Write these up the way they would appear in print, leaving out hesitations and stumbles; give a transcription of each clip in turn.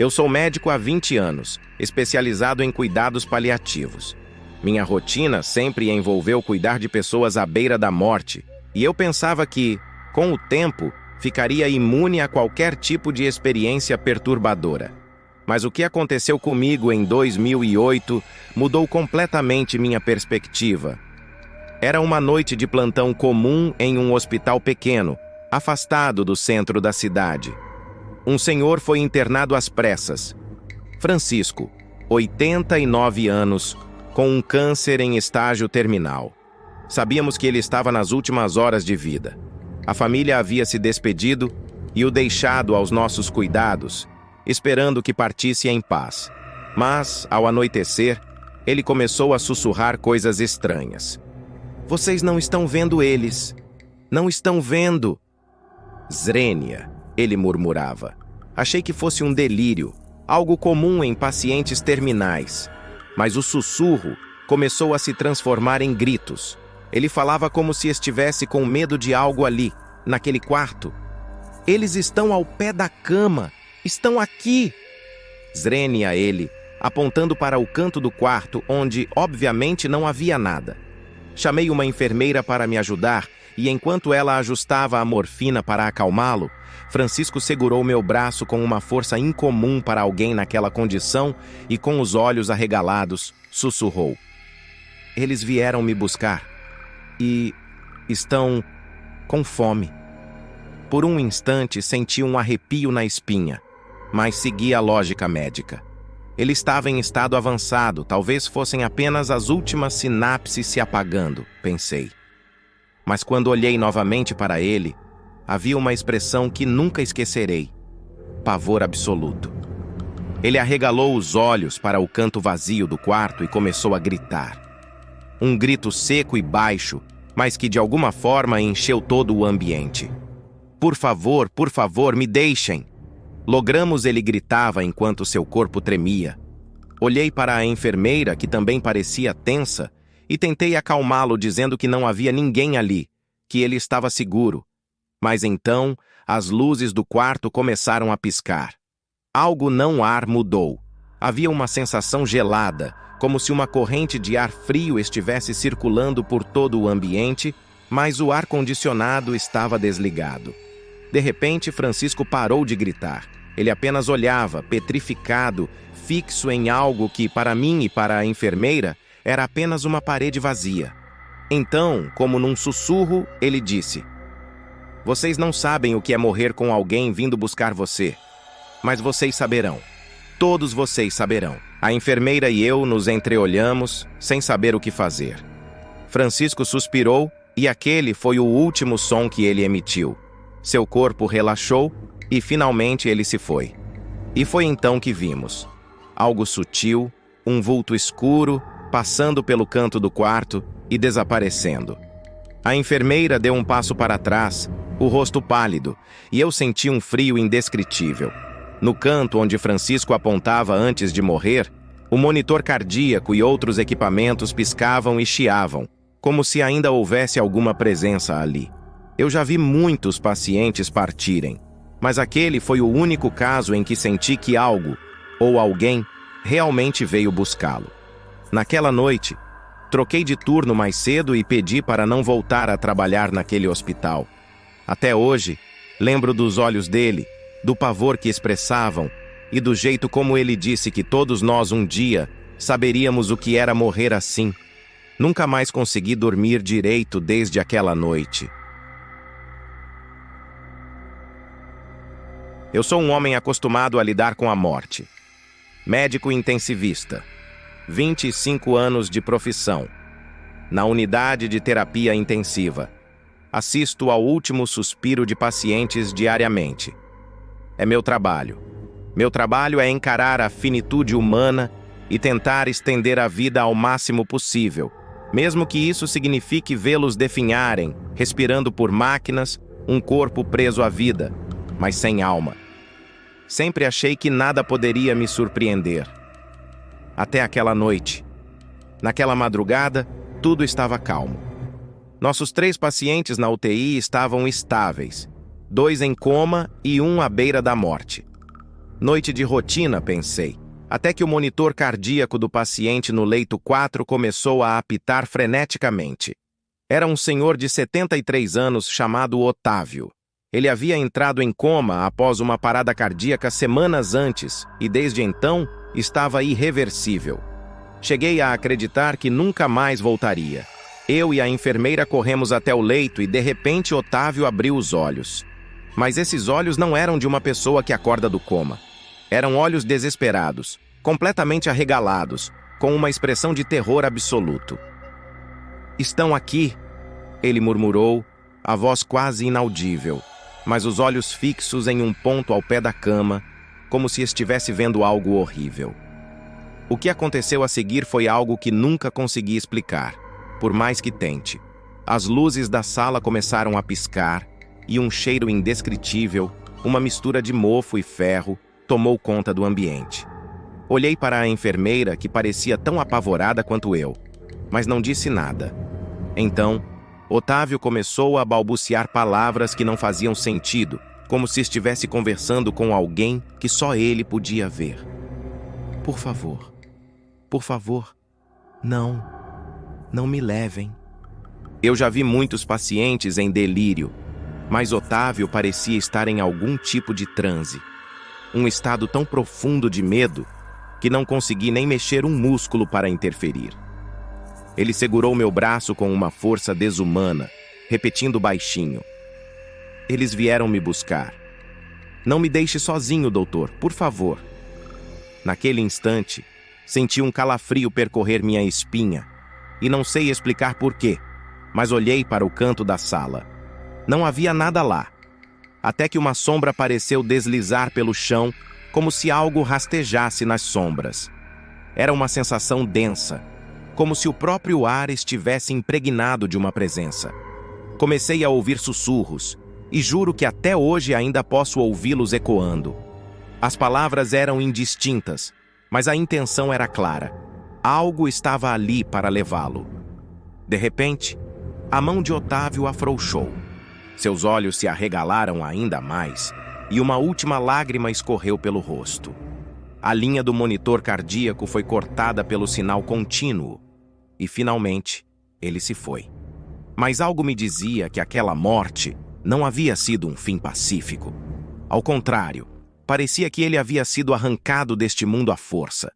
Eu sou médico há 20 anos, especializado em cuidados paliativos. Minha rotina sempre envolveu cuidar de pessoas à beira da morte, e eu pensava que, com o tempo, ficaria imune a qualquer tipo de experiência perturbadora. Mas o que aconteceu comigo em 2008 mudou completamente minha perspectiva. Era uma noite de plantão comum em um hospital pequeno, afastado do centro da cidade. Um senhor foi internado às pressas. Francisco, 89 anos, com um câncer em estágio terminal. Sabíamos que ele estava nas últimas horas de vida. A família havia se despedido e o deixado aos nossos cuidados, esperando que partisse em paz. Mas, ao anoitecer, ele começou a sussurrar coisas estranhas. "Vocês não estão vendo eles. Não estão vendo." "Zrenia", ele murmurava. Achei que fosse um delírio, algo comum em pacientes terminais. Mas o sussurro começou a se transformar em gritos. Ele falava como se estivesse com medo de algo ali, naquele quarto. "Eles estão ao pé da cama. Estão aqui." Zrenia, ele, apontando para o canto do quarto, onde, obviamente, não havia nada. Chamei uma enfermeira para me ajudar, e enquanto ela ajustava a morfina para acalmá-lo, Francisco segurou meu braço com uma força incomum para alguém naquela condição e, com os olhos arregalados, sussurrou: "Eles vieram me buscar e estão com fome." Por um instante senti um arrepio na espinha, mas segui a lógica médica. Ele estava em estado avançado, talvez fossem apenas as últimas sinapses se apagando, pensei. Mas quando olhei novamente para ele, havia uma expressão que nunca esquecerei: pavor absoluto. Ele arregalou os olhos para o canto vazio do quarto e começou a gritar. Um grito seco e baixo, mas que de alguma forma encheu todo o ambiente. Por favor, me deixem!" Logramos, ele gritava enquanto seu corpo tremia. Olhei para a enfermeira, que também parecia tensa, e tentei acalmá-lo dizendo que não havia ninguém ali, que ele estava seguro. Mas então, as luzes do quarto começaram a piscar. Algo não ar mudou. Havia uma sensação gelada, como se uma corrente de ar frio estivesse circulando por todo o ambiente, mas o ar-condicionado estava desligado. De repente, Francisco parou de gritar. Ele apenas olhava, petrificado, fixo em algo que, para mim e para a enfermeira, era apenas uma parede vazia. Então, como num sussurro, ele disse: "Vocês não sabem o que é morrer com alguém vindo buscar você. Mas vocês saberão. Todos vocês saberão." A enfermeira e eu nos entreolhamos, sem saber o que fazer. Francisco suspirou, e aquele foi o último som que ele emitiu. Seu corpo relaxou, e finalmente ele se foi. E foi então que vimos algo sutil, um vulto escuro, passando pelo canto do quarto e desaparecendo. A enfermeira deu um passo para trás, o rosto pálido, e eu senti um frio indescritível. No canto onde Francisco apontava antes de morrer, o monitor cardíaco e outros equipamentos piscavam e chiavam, como se ainda houvesse alguma presença ali. Eu já vi muitos pacientes partirem, mas aquele foi o único caso em que senti que algo, ou alguém, realmente veio buscá-lo. Naquela noite, troquei de turno mais cedo e pedi para não voltar a trabalhar naquele hospital. Até hoje, lembro dos olhos dele, do pavor que expressavam e do jeito como ele disse que todos nós um dia saberíamos o que era morrer assim. Nunca mais consegui dormir direito desde aquela noite. Eu sou um homem acostumado a lidar com a morte. Médico intensivista. 25 anos de profissão. Na unidade de terapia intensiva. Assisto ao último suspiro de pacientes diariamente. É meu trabalho. Meu trabalho é encarar a finitude humana e tentar estender a vida ao máximo possível, mesmo que isso signifique vê-los definharem, respirando por máquinas, um corpo preso à vida, mas sem alma. Sempre achei que nada poderia me surpreender. Até aquela noite. Naquela madrugada, tudo estava calmo. Nossos 3 pacientes na UTI estavam estáveis, 2 em coma e 1 à beira da morte. Noite de rotina, pensei, até que o monitor cardíaco do paciente no leito 4 começou a apitar freneticamente. Era um senhor de 73 anos chamado Otávio. Ele havia entrado em coma após uma parada cardíaca semanas antes e, desde então, estava irreversível. Cheguei a acreditar que nunca mais voltaria. Eu e a enfermeira corremos até o leito e, de repente, Otávio abriu os olhos. Mas esses olhos não eram de uma pessoa que acorda do coma. Eram olhos desesperados, completamente arregalados, com uma expressão de terror absoluto. "Estão aqui", ele murmurou, a voz quase inaudível, mas os olhos fixos em um ponto ao pé da cama, como se estivesse vendo algo horrível. O que aconteceu a seguir foi algo que nunca consegui explicar, por mais que tente. As luzes da sala começaram a piscar e um cheiro indescritível, uma mistura de mofo e ferro, tomou conta do ambiente. Olhei para a enfermeira, que parecia tão apavorada quanto eu, mas não disse nada. Então, Otávio começou a balbuciar palavras que não faziam sentido, como se estivesse conversando com alguém que só ele podia ver. Por favor, não me levem." Eu já vi muitos pacientes em delírio, mas Otávio parecia estar em algum tipo de transe. Um estado tão profundo de medo que não consegui nem mexer um músculo para interferir. Ele segurou meu braço com uma força desumana, repetindo baixinho: "Eles vieram me buscar. Não me deixe sozinho, doutor, por favor." Naquele instante, senti um calafrio percorrer minha espinha, e não sei explicar porquê, mas olhei para o canto da sala. Não havia nada lá, até que uma sombra pareceu deslizar pelo chão, como se algo rastejasse nas sombras. Era uma sensação densa, como se o próprio ar estivesse impregnado de uma presença. Comecei a ouvir sussurros, e juro que até hoje ainda posso ouvi-los ecoando. As palavras eram indistintas, mas a intenção era clara. Algo estava ali para levá-lo. De repente, a mão de Otávio afrouxou. Seus olhos se arregalaram ainda mais, e uma última lágrima escorreu pelo rosto. A linha do monitor cardíaco foi cortada pelo sinal contínuo, e finalmente ele se foi. Mas algo me dizia que aquela morte não havia sido um fim pacífico. Ao contrário, parecia que ele havia sido arrancado deste mundo à força.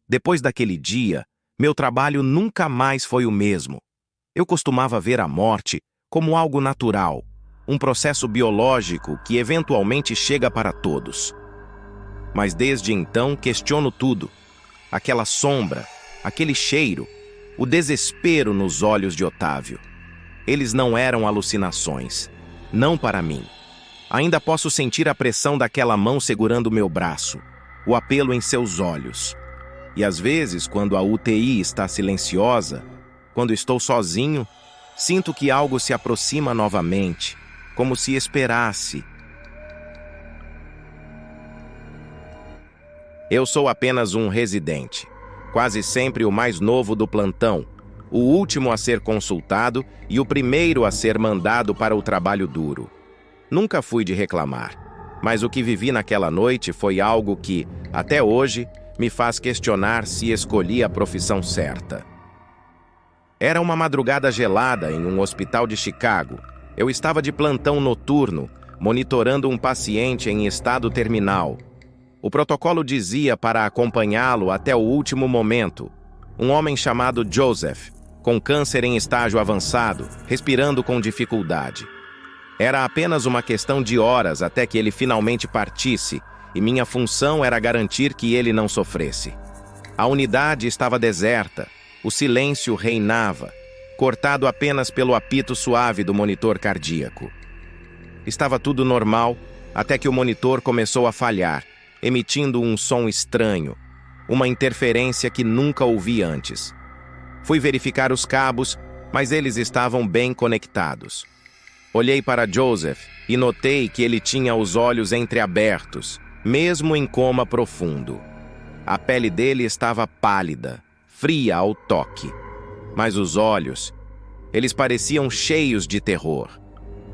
Depois daquele dia, meu trabalho nunca mais foi o mesmo. Eu costumava ver a morte como algo natural, um processo biológico que eventualmente chega para todos. Mas desde então questiono tudo. Aquela sombra, aquele cheiro, o desespero nos olhos de Otávio. Eles não eram alucinações. Não para mim. Ainda posso sentir a pressão daquela mão segurando meu braço, o apelo em seus olhos. E às vezes, quando a UTI está silenciosa, quando estou sozinho, sinto que algo se aproxima novamente, como se esperasse. Eu sou apenas um residente, quase sempre o mais novo do plantão, o último a ser consultado e o primeiro a ser mandado para o trabalho duro. Nunca fui de reclamar, mas o que vivi naquela noite foi algo que, até hoje, me faz questionar se escolhi a profissão certa. Era uma madrugada gelada em um hospital de Chicago. Eu estava de plantão noturno, monitorando um paciente em estado terminal. O protocolo dizia para acompanhá-lo até o último momento. Um homem chamado Joseph, com câncer em estágio avançado, respirando com dificuldade. Era apenas uma questão de horas até que ele finalmente partisse, e minha função era garantir que ele não sofresse. A unidade estava deserta, o silêncio reinava, cortado apenas pelo apito suave do monitor cardíaco. Estava tudo normal, até que o monitor começou a falhar, emitindo um som estranho, uma interferência que nunca ouvi antes. Fui verificar os cabos, mas eles estavam bem conectados. Olhei para Joseph e notei que ele tinha os olhos entreabertos, mesmo em coma profundo. A pele dele estava pálida, fria ao toque. Mas os olhos, eles pareciam cheios de terror.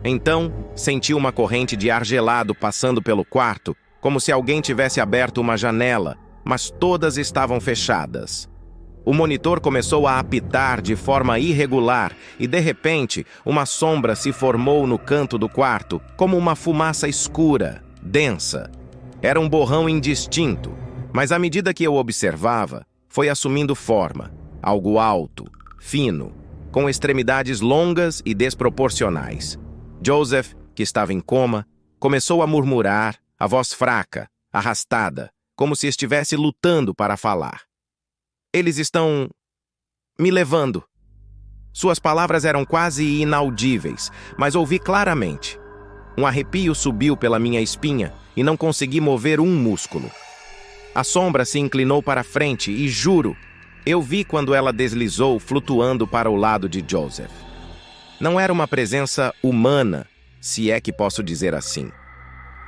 Então, senti uma corrente de ar gelado passando pelo quarto, como se alguém tivesse aberto uma janela, mas todas estavam fechadas. O monitor começou a apitar de forma irregular e, de repente, uma sombra se formou no canto do quarto, como uma fumaça escura, densa. Era um borrão indistinto, mas à medida que eu observava, foi assumindo forma, algo alto, fino, com extremidades longas e desproporcionais. Joseph, que estava em coma, começou a murmurar, a voz fraca, arrastada, como se estivesse lutando para falar. Eles estão me levando. Suas palavras eram quase inaudíveis, mas ouvi claramente. Um arrepio subiu pela minha espinha e não consegui mover um músculo. A sombra se inclinou para frente e, juro, eu vi quando ela deslizou, flutuando para o lado de Joseph. Não era uma presença humana, se é que posso dizer assim.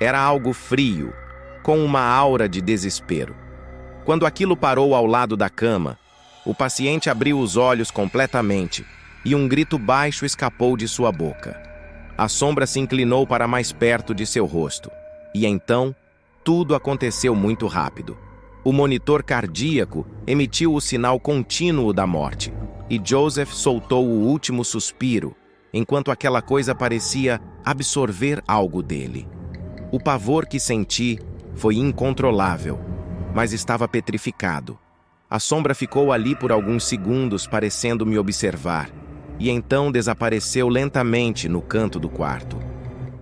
Era algo frio, com uma aura de desespero. Quando aquilo parou ao lado da cama, o paciente abriu os olhos completamente e um grito baixo escapou de sua boca. A sombra se inclinou para mais perto de seu rosto. E então, tudo aconteceu muito rápido. O monitor cardíaco emitiu o sinal contínuo da morte, e Joseph soltou o último suspiro, enquanto aquela coisa parecia absorver algo dele. O pavor que senti foi incontrolável, mas estava petrificado. A sombra ficou ali por alguns segundos, parecendo me observar, e então desapareceu lentamente no canto do quarto.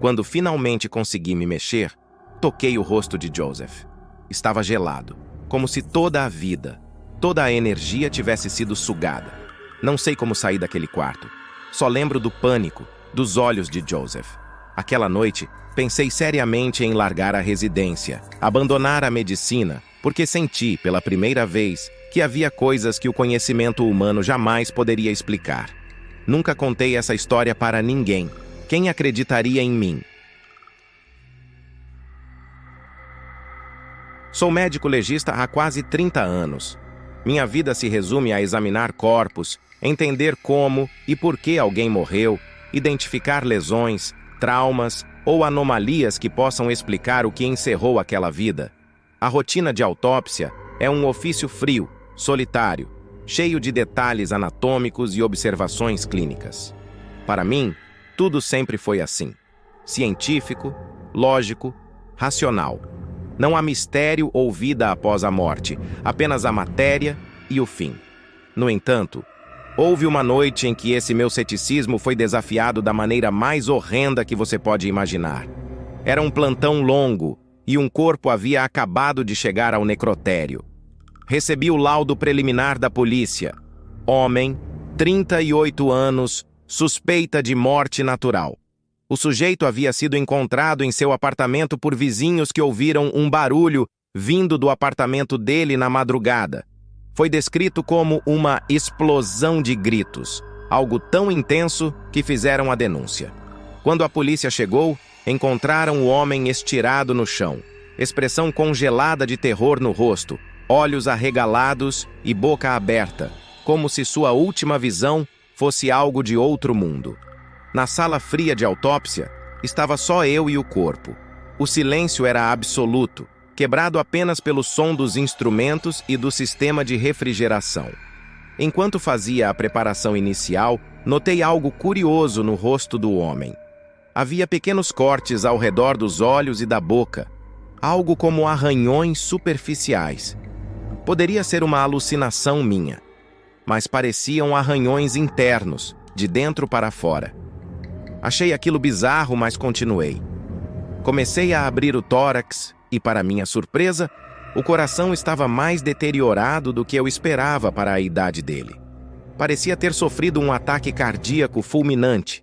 Quando finalmente consegui me mexer, toquei o rosto de Joseph. Estava gelado, como se toda a vida, toda a energia tivesse sido sugada. Não sei como saí daquele quarto. Só lembro do pânico, dos olhos de Joseph. Aquela noite, pensei seriamente em largar a residência, abandonar a medicina, porque senti, pela primeira vez, que havia coisas que o conhecimento humano jamais poderia explicar. Nunca contei essa história para ninguém. Quem acreditaria em mim? Sou médico legista há quase 30 anos. Minha vida se resume a examinar corpos, entender como e por que alguém morreu, identificar lesões, traumas ou anomalias que possam explicar o que encerrou aquela vida. A rotina de autópsia é um ofício frio, solitário, cheio de detalhes anatômicos e observações clínicas. Para mim, tudo sempre foi assim. Científico, lógico, racional. Não há mistério ou vida após a morte, apenas a matéria e o fim. No entanto, houve uma noite em que esse meu ceticismo foi desafiado da maneira mais horrenda que você pode imaginar. Era um plantão longo e um corpo havia acabado de chegar ao necrotério. Recebi o laudo preliminar da polícia. Homem, 38 anos, suspeita de morte natural. O sujeito havia sido encontrado em seu apartamento por vizinhos que ouviram um barulho vindo do apartamento dele na madrugada. Foi descrito como uma explosão de gritos, algo tão intenso que fizeram a denúncia. Quando a polícia chegou, encontraram o homem estirado no chão, expressão congelada de terror no rosto, olhos arregalados e boca aberta, como se sua última visão fosse algo de outro mundo. Na sala fria de autópsia, estava só eu e o corpo. O silêncio era absoluto, quebrado apenas pelo som dos instrumentos e do sistema de refrigeração. Enquanto fazia a preparação inicial, notei algo curioso no rosto do homem. Havia pequenos cortes ao redor dos olhos e da boca, algo como arranhões superficiais. Poderia ser uma alucinação minha, mas pareciam arranhões internos, de dentro para fora. Achei aquilo bizarro, mas continuei. Comecei a abrir o tórax e, para minha surpresa, o coração estava mais deteriorado do que eu esperava para a idade dele. Parecia ter sofrido um ataque cardíaco fulminante,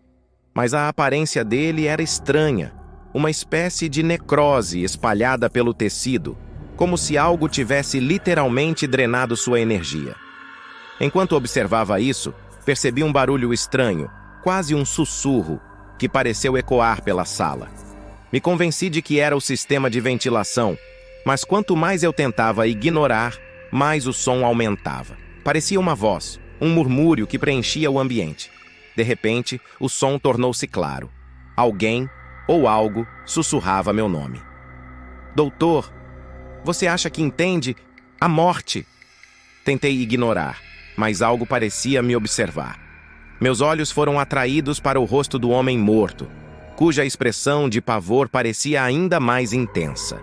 mas a aparência dele era estranha, uma espécie de necrose espalhada pelo tecido, como se algo tivesse literalmente drenado sua energia. Enquanto observava isso, percebi um barulho estranho, quase um sussurro, que pareceu ecoar pela sala. Me convenci de que era o sistema de ventilação, mas quanto mais eu tentava ignorar, mais o som aumentava. Parecia uma voz, um murmúrio que preenchia o ambiente. De repente, o som tornou-se claro. Alguém, ou algo, sussurrava meu nome. Doutor, você acha que entende? A morte! Tentei ignorar, mas algo parecia me observar. Meus olhos foram atraídos para o rosto do homem morto, cuja expressão de pavor parecia ainda mais intensa.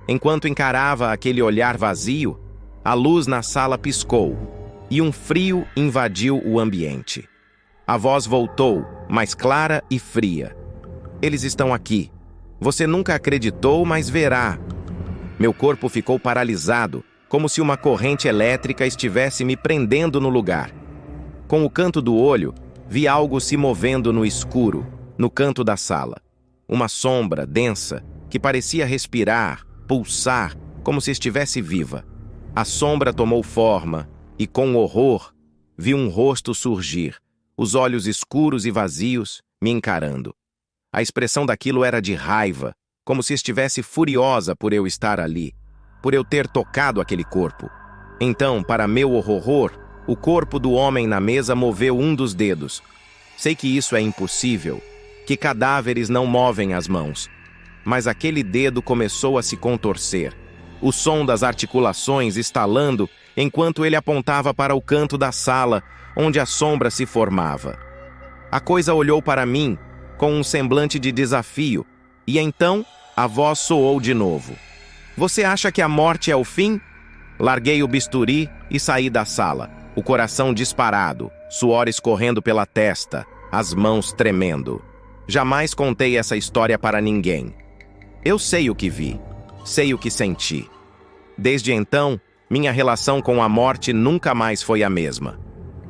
Enquanto encarava aquele olhar vazio, a luz na sala piscou e um frio invadiu o ambiente. A voz voltou, mais clara e fria. Eles estão aqui. Você nunca acreditou, mas verá. Meu corpo ficou paralisado, como se uma corrente elétrica estivesse me prendendo no lugar. Com o canto do olho, vi algo se movendo no escuro, no canto da sala. Uma sombra densa que parecia respirar, pulsar, como se estivesse viva. A sombra tomou forma e, com horror, vi um rosto surgir, os olhos escuros e vazios, me encarando. A expressão daquilo era de raiva, como se estivesse furiosa por eu estar ali, por eu ter tocado aquele corpo. Então, para meu horror, o corpo do homem na mesa moveu um dos dedos. Sei que isso é impossível, que cadáveres não movem as mãos. Mas aquele dedo começou a se contorcer, o som das articulações estalando enquanto ele apontava para o canto da sala, onde a sombra se formava. A coisa olhou para mim, com um semblante de desafio, e então a voz soou de novo. Você acha que a morte é o fim? Larguei o bisturi e saí da sala, o coração disparado, suor escorrendo pela testa, as mãos tremendo. Jamais contei essa história para ninguém. Eu sei o que vi, sei o que senti. Desde então, minha relação com a morte nunca mais foi a mesma.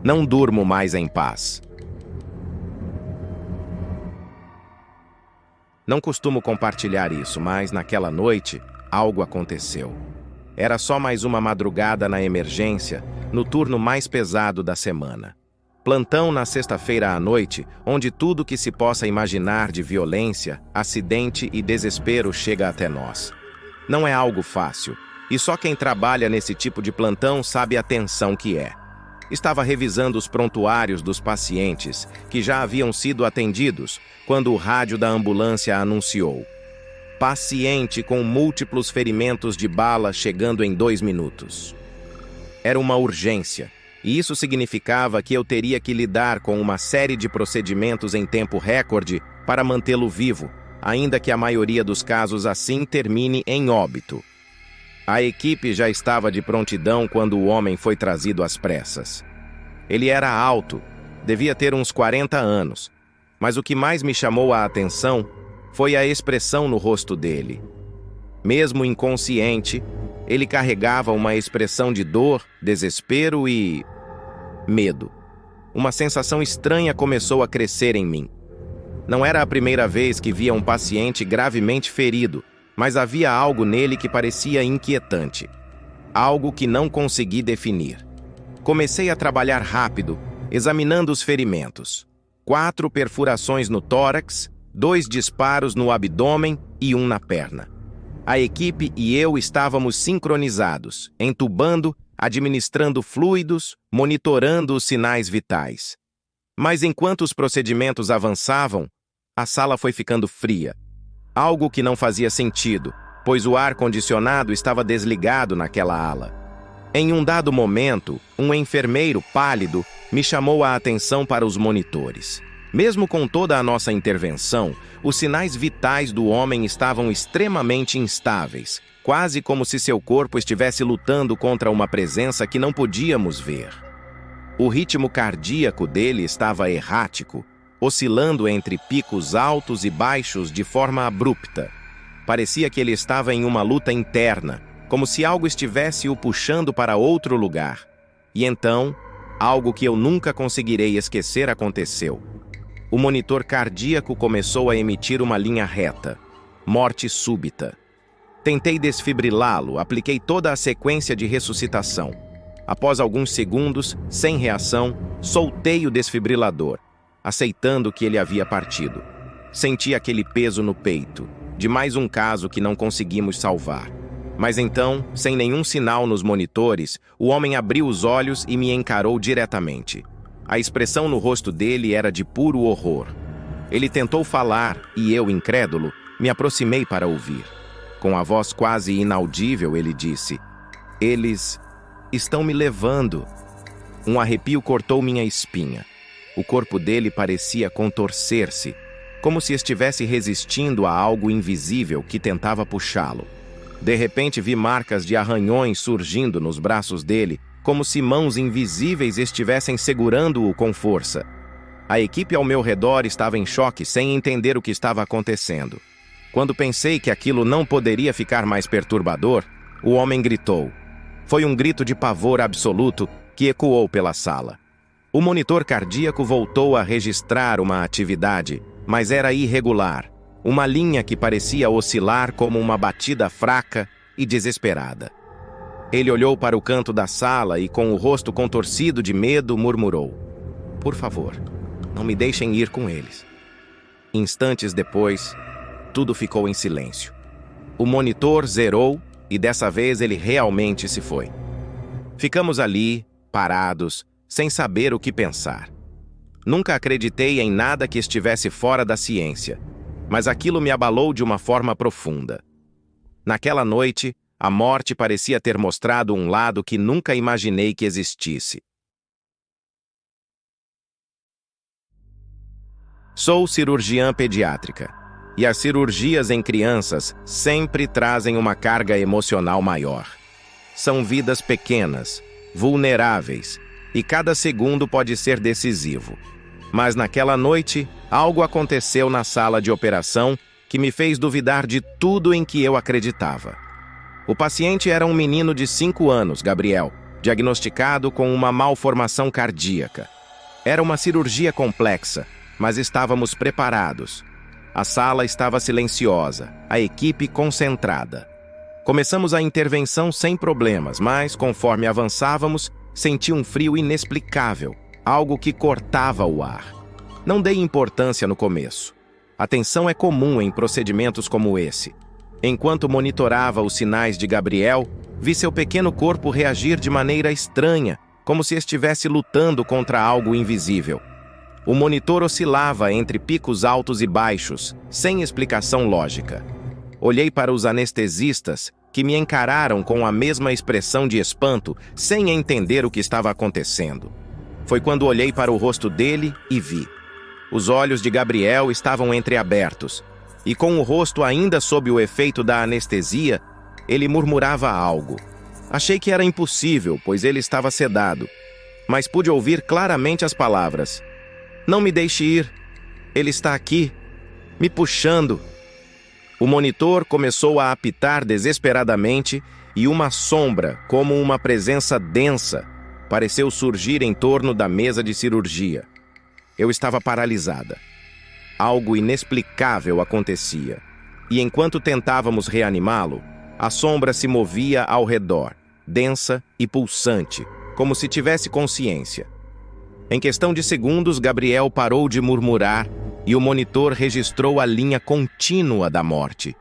Não durmo mais em paz. Não costumo compartilhar isso, mas naquela noite, algo aconteceu. Era só mais uma madrugada na emergência, no turno mais pesado da semana. Plantão na sexta-feira à noite, onde tudo que se possa imaginar de violência, acidente e desespero chega até nós. Não é algo fácil, e só quem trabalha nesse tipo de plantão sabe a tensão que é. Estava revisando os prontuários dos pacientes, que já haviam sido atendidos, quando o rádio da ambulância anunciou: paciente com múltiplos ferimentos de bala chegando em 2 minutos. Era uma urgência, e isso significava que eu teria que lidar com uma série de procedimentos em tempo recorde para mantê-lo vivo, ainda que a maioria dos casos assim termine em óbito. A equipe já estava de prontidão quando o homem foi trazido às pressas. Ele era alto, devia ter uns 40 anos, mas o que mais me chamou a atenção foi a expressão no rosto dele. Mesmo inconsciente, ele carregava uma expressão de dor, desespero e medo. Uma sensação estranha começou a crescer em mim. Não era a primeira vez que via um paciente gravemente ferido, mas havia algo nele que parecia inquietante. Algo que não consegui definir. Comecei a trabalhar rápido, examinando os ferimentos. 4 perfurações no tórax, 2 disparos no abdômen e 1 na perna. A equipe e eu estávamos sincronizados, entubando, administrando fluidos, monitorando os sinais vitais. Mas enquanto os procedimentos avançavam, a sala foi ficando fria. Algo que não fazia sentido, pois o ar-condicionado estava desligado naquela ala. Em um dado momento, um enfermeiro pálido me chamou a atenção para os monitores. Mesmo com toda a nossa intervenção, os sinais vitais do homem estavam extremamente instáveis, quase como se seu corpo estivesse lutando contra uma presença que não podíamos ver. O ritmo cardíaco dele estava errático, oscilando entre picos altos e baixos de forma abrupta. Parecia que ele estava em uma luta interna, como se algo estivesse o puxando para outro lugar. E então, algo que eu nunca conseguirei esquecer aconteceu. O monitor cardíaco começou a emitir uma linha reta. Morte súbita. Tentei desfibrilá-lo, apliquei toda a sequência de ressuscitação. Após alguns segundos, sem reação, soltei o desfibrilador, aceitando que ele havia partido. Senti aquele peso no peito, de mais um caso que não conseguimos salvar. Mas então, sem nenhum sinal nos monitores, o homem abriu os olhos e me encarou diretamente. A expressão no rosto dele era de puro horror. Ele tentou falar e eu, incrédulo, me aproximei para ouvir. Com a voz quase inaudível, ele disse: "Eles estão me levando." Um arrepio cortou minha espinha. O corpo dele parecia contorcer-se, como se estivesse resistindo a algo invisível que tentava puxá-lo. De repente vi marcas de arranhões surgindo nos braços dele, como se mãos invisíveis estivessem segurando-o com força. A equipe ao meu redor estava em choque, sem entender o que estava acontecendo. Quando pensei que aquilo não poderia ficar mais perturbador, o homem gritou. Foi um grito de pavor absoluto que ecoou pela sala. O monitor cardíaco voltou a registrar uma atividade, mas era irregular, uma linha que parecia oscilar como uma batida fraca e desesperada. Ele olhou para o canto da sala e, com o rosto contorcido de medo, murmurou: "Por favor, não me deixem ir com eles." Instantes depois, tudo ficou em silêncio. O monitor zerou e dessa vez ele realmente se foi. Ficamos ali, parados, sem saber o que pensar. Nunca acreditei em nada que estivesse fora da ciência, mas aquilo me abalou de uma forma profunda. Naquela noite, a morte parecia ter mostrado um lado que nunca imaginei que existisse. Sou cirurgiã pediátrica, e as cirurgias em crianças sempre trazem uma carga emocional maior. São vidas pequenas, vulneráveis, e cada segundo pode ser decisivo. Mas naquela noite, algo aconteceu na sala de operação que me fez duvidar de tudo em que eu acreditava. O paciente era um menino de 5 anos, Gabriel, diagnosticado com uma malformação cardíaca. Era uma cirurgia complexa, mas estávamos preparados. A sala estava silenciosa, a equipe concentrada. Começamos a intervenção sem problemas, mas, conforme avançávamos, senti um frio inexplicável, algo que cortava o ar. Não dei importância no começo. A tensão é comum em procedimentos como esse. Enquanto monitorava os sinais de Gabriel, vi seu pequeno corpo reagir de maneira estranha, como se estivesse lutando contra algo invisível. O monitor oscilava entre picos altos e baixos, sem explicação lógica. Olhei para os anestesistas, que me encararam com a mesma expressão de espanto, sem entender o que estava acontecendo. Foi quando olhei para o rosto dele e vi. Os olhos de Gabriel estavam entreabertos, e com o rosto ainda sob o efeito da anestesia, ele murmurava algo. Achei que era impossível, pois ele estava sedado, mas pude ouvir claramente as palavras: "Não me deixe ir. Ele está aqui, me puxando." O monitor começou a apitar desesperadamente e uma sombra, como uma presença densa, pareceu surgir em torno da mesa de cirurgia. Eu estava paralisada. Algo inexplicável acontecia, e enquanto tentávamos reanimá-lo, a sombra se movia ao redor, densa e pulsante, como se tivesse consciência. Em questão de segundos, Gabriel parou de murmurar e o monitor registrou a linha contínua da morte.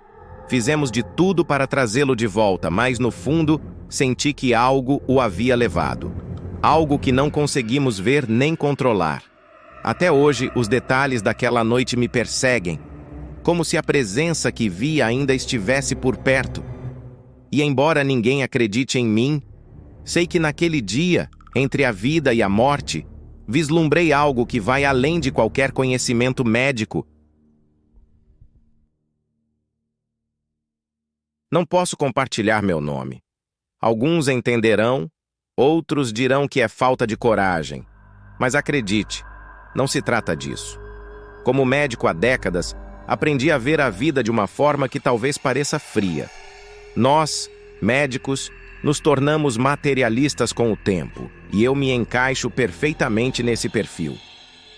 Fizemos de tudo para trazê-lo de volta, mas no fundo senti que algo o havia levado. Algo que não conseguimos ver nem controlar. Até hoje, os detalhes daquela noite me perseguem, como se a presença que vi ainda estivesse por perto. E embora ninguém acredite em mim, sei que naquele dia, entre a vida e a morte, vislumbrei algo que vai além de qualquer conhecimento médico. Não posso compartilhar meu nome. Alguns entenderão, outros dirão que é falta de coragem. Mas acredite, não se trata disso. Como médico há décadas, aprendi a ver a vida de uma forma que talvez pareça fria. Nós, médicos, nos tornamos materialistas com o tempo, e eu me encaixo perfeitamente nesse perfil.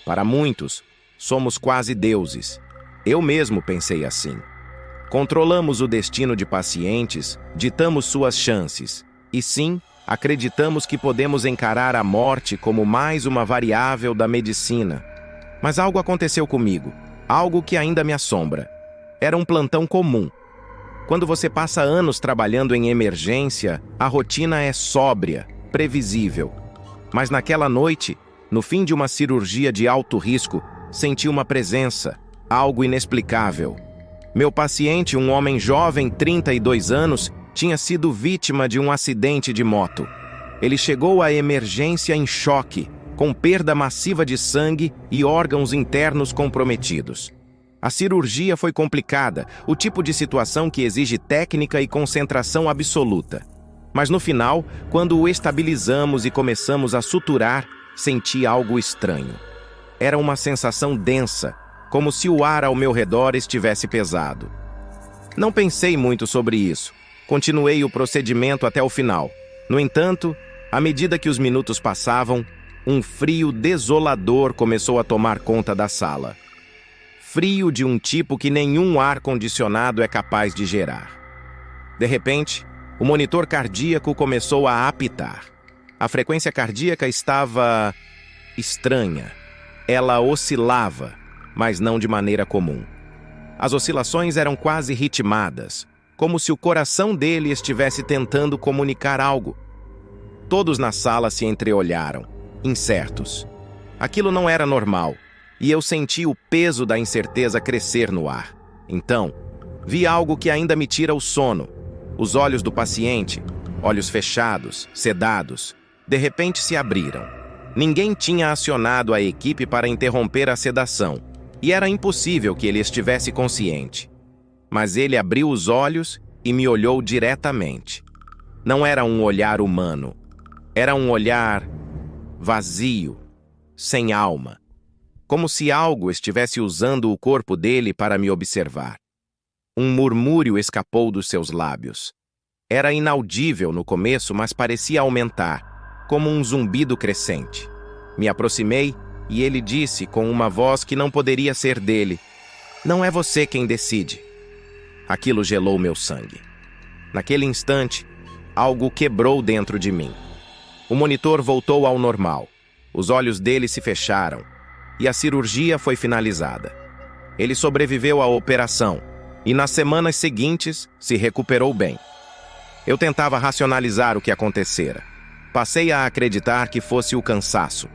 Para muitos, somos quase deuses. Eu mesmo pensei assim. Controlamos o destino de pacientes, ditamos suas chances, e sim, acreditamos que podemos encarar a morte como mais uma variável da medicina. Mas algo aconteceu comigo, algo que ainda me assombra. Era um plantão comum. Quando você passa anos trabalhando em emergência, a rotina é sóbria, previsível. Mas naquela noite, no fim de uma cirurgia de alto risco, senti uma presença, algo inexplicável. Meu paciente, um homem jovem, 32 anos, tinha sido vítima de um acidente de moto. Ele chegou à emergência em choque, com perda massiva de sangue e órgãos internos comprometidos. A cirurgia foi complicada, o tipo de situação que exige técnica e concentração absoluta. Mas no final, quando o estabilizamos e começamos a suturar, senti algo estranho. Era uma sensação densa, como se o ar ao meu redor estivesse pesado. Não pensei muito sobre isso. Continuei o procedimento até o final. No entanto, à medida que os minutos passavam, um frio desolador começou a tomar conta da sala. Frio de um tipo que nenhum ar-condicionado é capaz de gerar. De repente, o monitor cardíaco começou a apitar. A frequência cardíaca estava estranha. Ela oscilava, mas não de maneira comum. As oscilações eram quase ritmadas, como se o coração dele estivesse tentando comunicar algo. Todos na sala se entreolharam, incertos. Aquilo não era normal, e eu senti o peso da incerteza crescer no ar. Então, vi algo que ainda me tira o sono. Os olhos do paciente, olhos fechados, sedados, de repente se abriram. Ninguém tinha acionado a equipe para interromper a sedação, e era impossível que ele estivesse consciente. Mas ele abriu os olhos e me olhou diretamente. Não era um olhar humano. Era um olhar vazio, sem alma. Como se algo estivesse usando o corpo dele para me observar. Um murmúrio escapou dos seus lábios. Era inaudível no começo, mas parecia aumentar, como um zumbido crescente. Me aproximei e ele disse com uma voz que não poderia ser dele: "Não é você quem decide." Aquilo gelou meu sangue. Naquele instante, algo quebrou dentro de mim. O monitor voltou ao normal. Os olhos dele se fecharam e a cirurgia foi finalizada. Ele sobreviveu à operação e nas semanas seguintes se recuperou bem. Eu tentava racionalizar o que acontecera. Passei a acreditar que fosse o cansaço,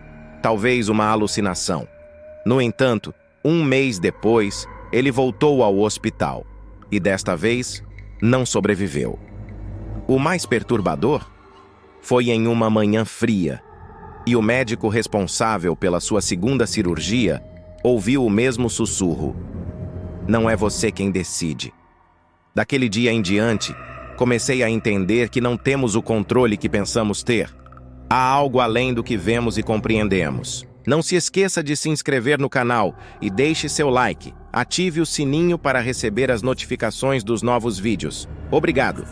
talvez uma alucinação. No entanto, um mês depois, ele voltou ao hospital e desta vez não sobreviveu. O mais perturbador foi em uma manhã fria, e o médico responsável pela sua segunda cirurgia ouviu o mesmo sussurro: "Não é você quem decide." Daquele dia em diante, comecei a entender que não temos o controle que pensamos ter. Há algo além do que vemos e compreendemos. Não se esqueça de se inscrever no canal e deixe seu like. Ative o sininho para receber as notificações dos novos vídeos. Obrigado!